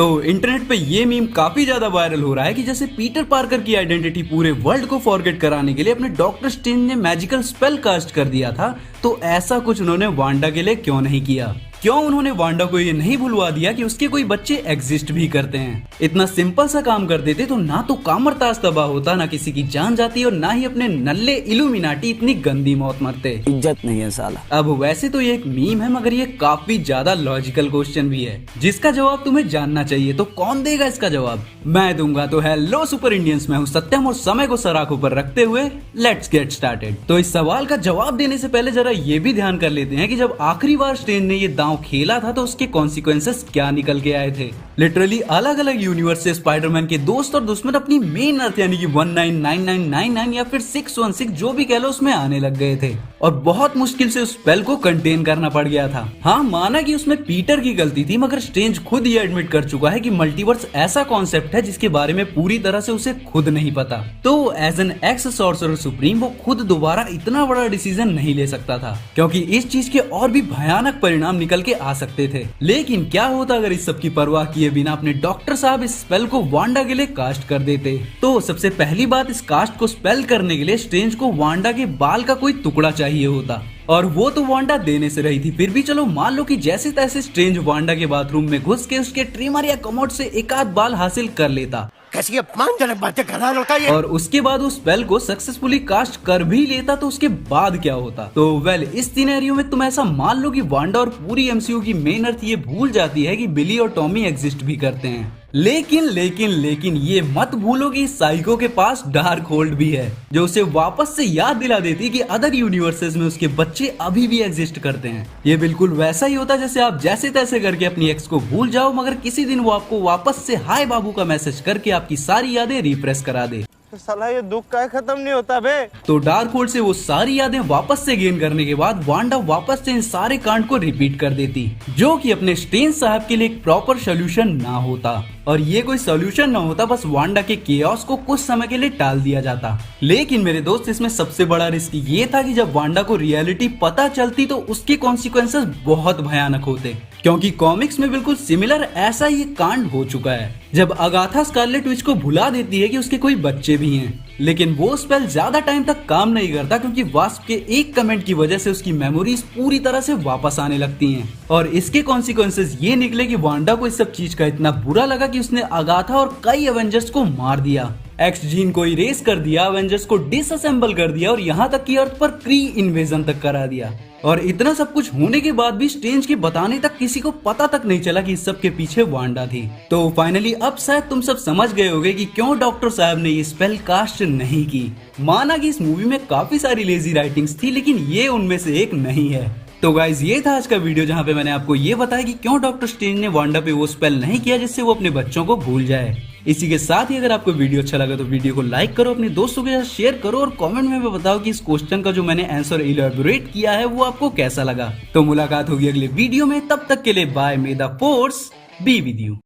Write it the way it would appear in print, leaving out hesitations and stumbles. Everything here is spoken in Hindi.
तो इंटरनेट पे ये मीम काफी ज्यादा वायरल हो रहा है कि जैसे पीटर पार्कर की आइडेंटिटी पूरे वर्ल्ड को फॉरगेट कराने के लिए अपने डॉक्टर स्ट्रेंज ने मैजिकल स्पेल कास्ट कर दिया था, तो ऐसा कुछ उन्होंने वांडा के लिए क्यों नहीं किया? क्यों उन्होंने वांडा को ये नहीं भुलवा दिया कि उसके कोई बच्चे एग्जिस्ट भी करते हैं? इतना सिंपल सा काम कर देते तो ना तो कामरताज तबाह होता, ना किसी की जान जाती और ना ही अपने नल्ले इल्यूमिनाटी इतनी गंदी मौत मरते। इज्जत नहीं है साला। अब वैसे तो ये एक मीम है, मगर ये काफी ज्यादा लॉजिकल क्वेश्चन भी है जिसका जवाब तुम्हें जानना चाहिए। तो कौन देगा इसका जवाब? मैं दूंगा। तो हेलो सुपर इंडियंस, मैं हूँ सत्यम और समय को सराखों पर रखते हुए लेट्स गेट स्टार्टेड। तो इस सवाल का जवाब देने से पहले जरा ये भी ध्यान कर लेते हैं कि जब आखिरी बार स्ट्रेंज ने ये दांव खेला था तो उसके कॉन्सिक्वेंसेस क्या निकल के आए थे। लिटरली अलग अलग यूनिवर्स से स्पाइडरमैन के दोस्त और दुश्मन अपनी मेन अर्थ यानी कि 199999 या फिर 616 जो भी कह लो उसमें आने लग गए थे और बहुत मुश्किल से उस स्पेल को कंटेन करना पड़ गया था। हाँ, माना कि उसमें पीटर की गलती थी, मगर स्ट्रेंज खुद ये एडमिट कर चुका है कि मल्टीवर्स ऐसा कॉन्सेप्ट है जिसके बारे में पूरी तरह से उसे खुद नहीं पता। तो as an ex sorcerer supreme वो खुद दोबारा इतना बड़ा डिसीजन नहीं ले सकता था, क्योंकि इस चीज के और भी भयानक परिणाम निकल के आ सकते थे। लेकिन क्या होता अगर इस सब की परवाह किए बिना अपने डॉक्टर साहब इस स्पेल को वांडा के लिए कास्ट कर देते? तो सबसे पहली बात, इस कास्ट को स्पेल करने के लिए स्ट्रेंज को वांडा के बाल का कोई टुकड़ा चाहिए होता और वो तो वांडा देने से रही थी। फिर भी चलो मान लो कि जैसे तैसे स्ट्रेंज वांडा के बाथरूम में घुस के उसके ट्रिमर या कमोड से एक आध बाल हासिल कर लेता, कैसी अपमानजनक बातें कर रहा है लड़का ये। और उसके बाद उस स्पेल को सक्सेसफुली कास्ट कर भी लेता, तो उसके बाद क्या होता? तो वेल, इस सिनेरियो में तुम ऐसा मान लो कि वांडा और पूरी एमसीयू की मेन अर्थ ये भूल जाती है कि बिली और टॉमी एग्जिस्ट भी करते हैं। लेकिन ये मत भूलो कि साइको के पास डार्क होल्ड भी है जो उसे वापस से याद दिला देती है कि अदर यूनिवर्सेस में उसके बच्चे अभी भी एग्जिस्ट करते हैं। ये बिल्कुल वैसा ही होता जैसे आप जैसे तैसे करके अपनी एक्स को भूल जाओ, मगर किसी दिन वो आपको वापस से हाय बाबू का मैसेज करके आपकी सारी यादें रिफ्रेश करा दे। तो साला ये दुख का खत्म नहीं होता बे। तो डार्क होल्ड से वो सारी यादें वापस से गेन करने के बाद वांडा वापस से इन सारे कांड को रिपीट कर देती, जो कि अपने स्ट्रेंज साहब के लिए एक प्रॉपर सोल्यूशन ना होता। और ये कोई सोल्यूशन ना होता, बस वांडा के केओस को कुछ समय के लिए टाल दिया जाता। लेकिन मेरे दोस्त, इसमें सबसे बड़ा रिस्क ये था कि जब वांडा को रियलिटी पता चलती तो उसके कॉन्सिक्वेंसेस बहुत भयानक होते, क्योंकि कॉमिक्स में बिल्कुल सिमिलर ऐसा ही कांड हो चुका है जब अगाथा स्कारलेट विच को भुला देती है कि उसके कोई बच्चे भी हैं। लेकिन वो स्पेल ज्यादा टाइम तक काम नहीं करता, क्योंकि वास्प के एक कमेंट की वजह से उसकी मेमोरीज पूरी तरह से वापस आने लगती हैं। और इसके कॉन्सिक्वेंसेस ये निकले कि वांडा को इस सब चीज का इतना बुरा लगा कि उसने अगाथा और कई एवेंजर्स को मार दिया, एक्स जीन को इरेज कर दिया, एवेंजर्स को डिसअसेंबल कर दिया और यहाँ तक कि अर्थ पर क्री इन्वेजन तक करा दिया। और इतना सब कुछ होने के बाद भी स्ट्रेंज के बताने तक किसी को पता तक नहीं चला कि इस सब के पीछे वांडा थी। तो फाइनली अब शायद तुम सब समझ गए होगे कि क्यों डॉक्टर साहब ने ये स्पेल कास्ट नहीं की। माना कि इस मूवी में काफी सारी लेजी राइटिंग्स थी, लेकिन ये उनमें से एक नहीं है। तो गाइज, ये था आज का वीडियो जहाँ पे मैंने आपको ये बताया कि क्यों डॉक्टर स्ट्रेंज ने वांडा पे वो स्पेल नहीं किया जिससे वो अपने बच्चों को भूल जाए। इसी के साथ ही अगर आपको वीडियो अच्छा लगा तो वीडियो को लाइक करो, अपने दोस्तों के साथ शेयर करो और कमेंट में भी बताओ कि इस क्वेश्चन का जो मैंने आंसर इलैबोरेट किया है वो आपको कैसा लगा। तो मुलाकात होगी अगले वीडियो में, तब तक के लिए bye. May the force be with you.